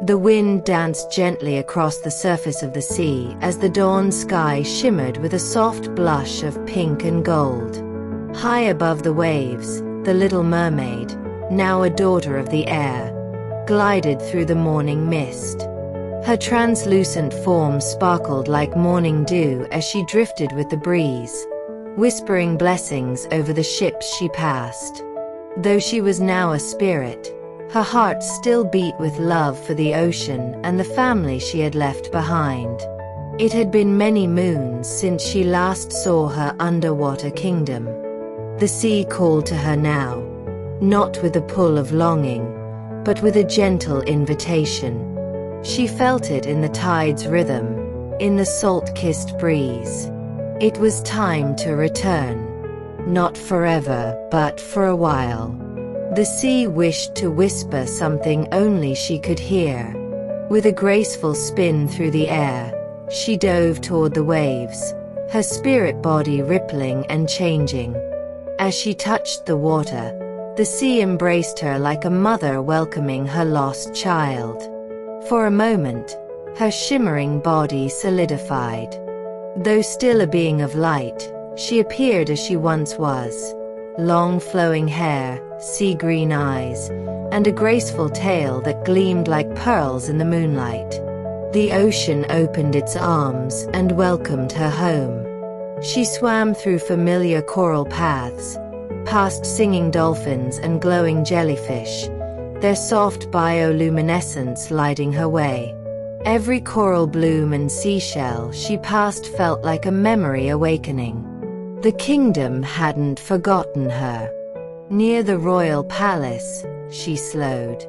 The wind danced gently across the surface of the sea as the dawn sky shimmered with a soft blush of pink and gold. High above the waves, the little mermaid, now a daughter of the air, glided through the morning mist. Her translucent form sparkled like morning dew as she drifted with the breeze, whispering blessings over the ships she passed. Though she was now a spirit, her heart still beat with love for the ocean and the family she had left behind. It had been many moons since she last saw her underwater kingdom. The sea called to her now, not with a pull of longing, but with a gentle invitation. She felt it in the tide's rhythm, in the salt-kissed breeze. It was time to return. Not forever, but for a while. The sea wished to whisper something only she could hear. With a graceful spin through the air, she dove toward the waves, her spirit body rippling and changing. As she touched the water, the sea embraced her like a mother welcoming her lost child. For a moment, her shimmering body solidified. Though still a being of light, she appeared as she once was. Long flowing hair, sea-green eyes, and a graceful tail that gleamed like pearls in the moonlight. The ocean opened its arms and welcomed her home. She swam through familiar coral paths, past singing dolphins and glowing jellyfish, their soft bioluminescence lighting her way. Every coral bloom and seashell she passed felt like a memory awakening. The kingdom hadn't forgotten her. Near the royal palace, she slowed.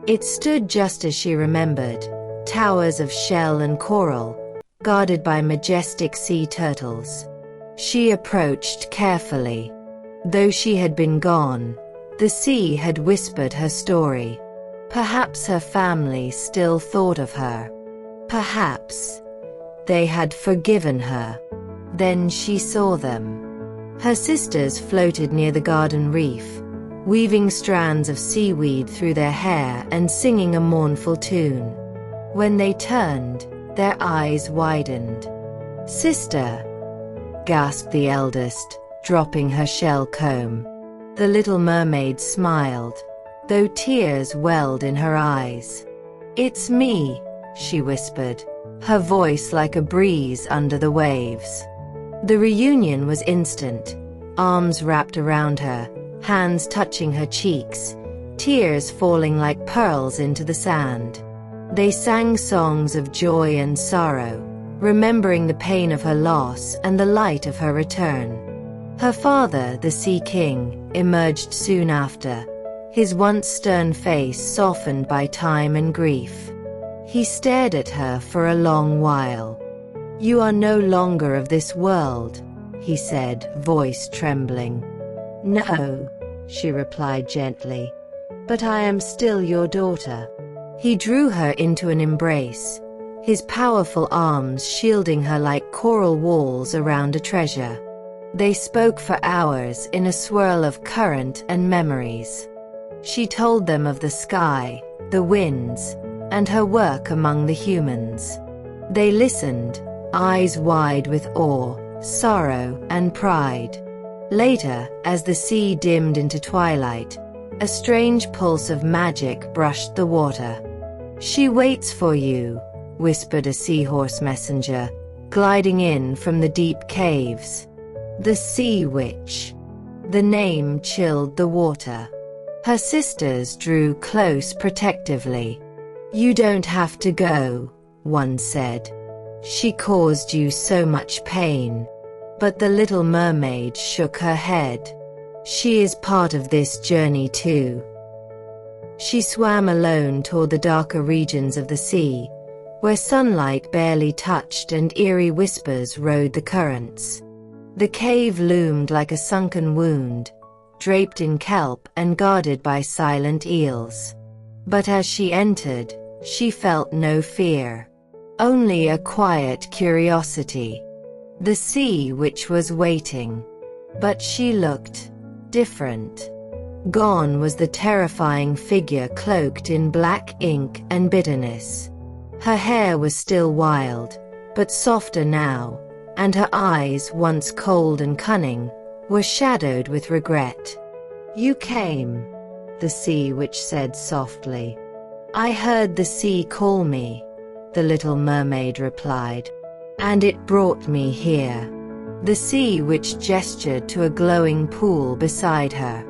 It stood just as she remembered, towers of shell and coral, guarded by majestic sea turtles. She approached carefully. Though she had been gone, the sea had whispered her story. Perhaps her family still thought of her. Perhaps they had forgiven her. Then she saw them. Her sisters floated near the garden reef, weaving strands of seaweed through their hair and singing a mournful tune. When they turned, their eyes widened. "Sister," gasped the eldest, dropping her shell comb. The little mermaid smiled, though tears welled in her eyes. "It's me," she whispered, her voice like a breeze under the waves. The reunion was instant, arms wrapped around her, hands touching her cheeks, tears falling like pearls into the sand. They sang songs of joy and sorrow, remembering the pain of her loss and the light of her return. Her father, the Sea King, emerged soon after, his once stern face softened by time and grief. He stared at her for a long while. "You are no longer of this world," he said, voice trembling. "No," she replied gently, "but I am still your daughter." He drew her into an embrace, his powerful arms shielding her like coral walls around a treasure. They spoke for hours in a swirl of current and memories. She told them of the sky, the winds, and her work among the humans. They listened, eyes wide with awe, sorrow, and pride. Later, as the sea dimmed into twilight, a strange pulse of magic brushed the water. "She waits for you," whispered a seahorse messenger, gliding in from the deep caves. The Sea Witch. The name chilled the water. Her sisters drew close protectively. "You don't have to go," one said. "She caused you so much pain." But the little mermaid shook her head. "She is part of this journey too." She swam alone toward the darker regions of the sea, where sunlight barely touched and eerie whispers rode the currents. The cave loomed like a sunken wound, draped in kelp and guarded by silent eels. But as she entered, she felt no fear. Only a quiet curiosity. The Sea Witch was waiting. But she looked different. Gone was the terrifying figure cloaked in black ink and bitterness. Her hair was still wild, but softer now, and her eyes, once cold and cunning, were shadowed with regret. "You came," the sea witch said softly. "I heard the sea call me," the little mermaid replied, "and it brought me here." The sea witch gestured to a glowing pool beside her.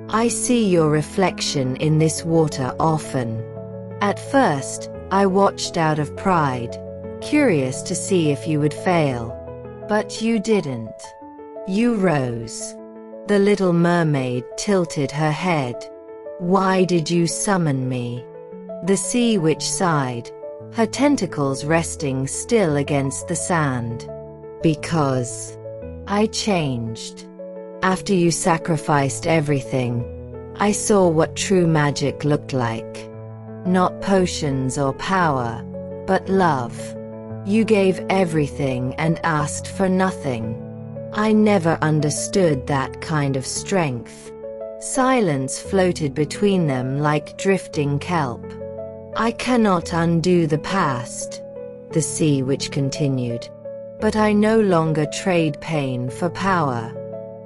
"I see your reflection in this water often. At first, I watched out of pride, curious to see if you would fail. But you didn't. You rose." The little mermaid tilted her head. "Why did you summon me?" The sea witch sighed, her tentacles resting still against the sand. "Because I changed. After you sacrificed everything, I saw what true magic looked like. Not potions or power, but love. You gave everything and asked for nothing. I never understood that kind of strength." Silence floated between them like drifting kelp. "I cannot undo the past," the sea witch continued, "but I no longer trade pain for power.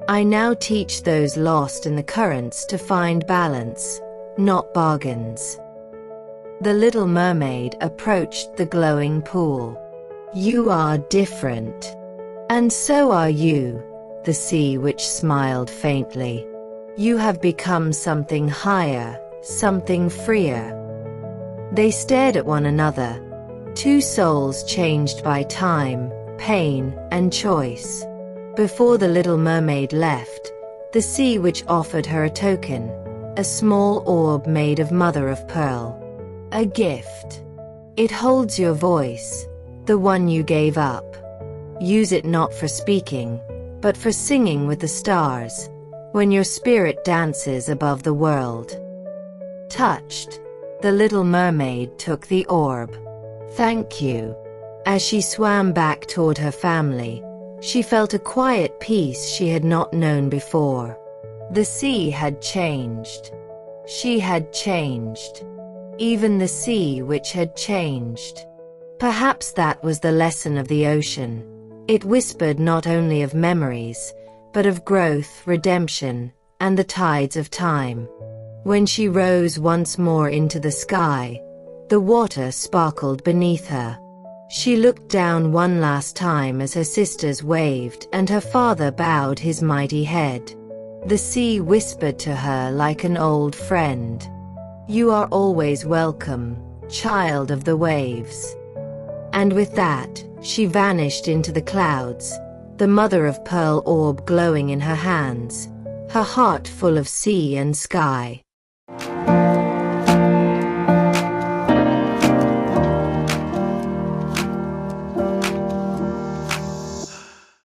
I now teach those lost in the currents to find balance, not bargains." The little mermaid approached the glowing pool. "You are different. And so are you," the sea witch smiled faintly. "You have become something higher, something freer." They stared at one another, two souls changed by time, pain, and choice. Before the little mermaid left, the sea witch offered her a token, a small orb made of mother of pearl. "A gift. It holds your voice, the one you gave up. Use it not for speaking, but for singing with the stars, when your spirit dances above the world." Touched, the little mermaid took the orb. "Thank you." As she swam back toward her family, she felt a quiet peace she had not known before. The sea had changed. She had changed. Even the sea witch had changed. Perhaps that was the lesson of the ocean. It whispered not only of memories, but of growth, redemption, and the tides of time. When she rose once more into the sky, the water sparkled beneath her. She looked down one last time as her sisters waved and her father bowed his mighty head. The sea whispered to her like an old friend, "You are always welcome, child of the waves." And with that, she vanished into the clouds, the mother-of-pearl orb glowing in her hands, her heart full of sea and sky.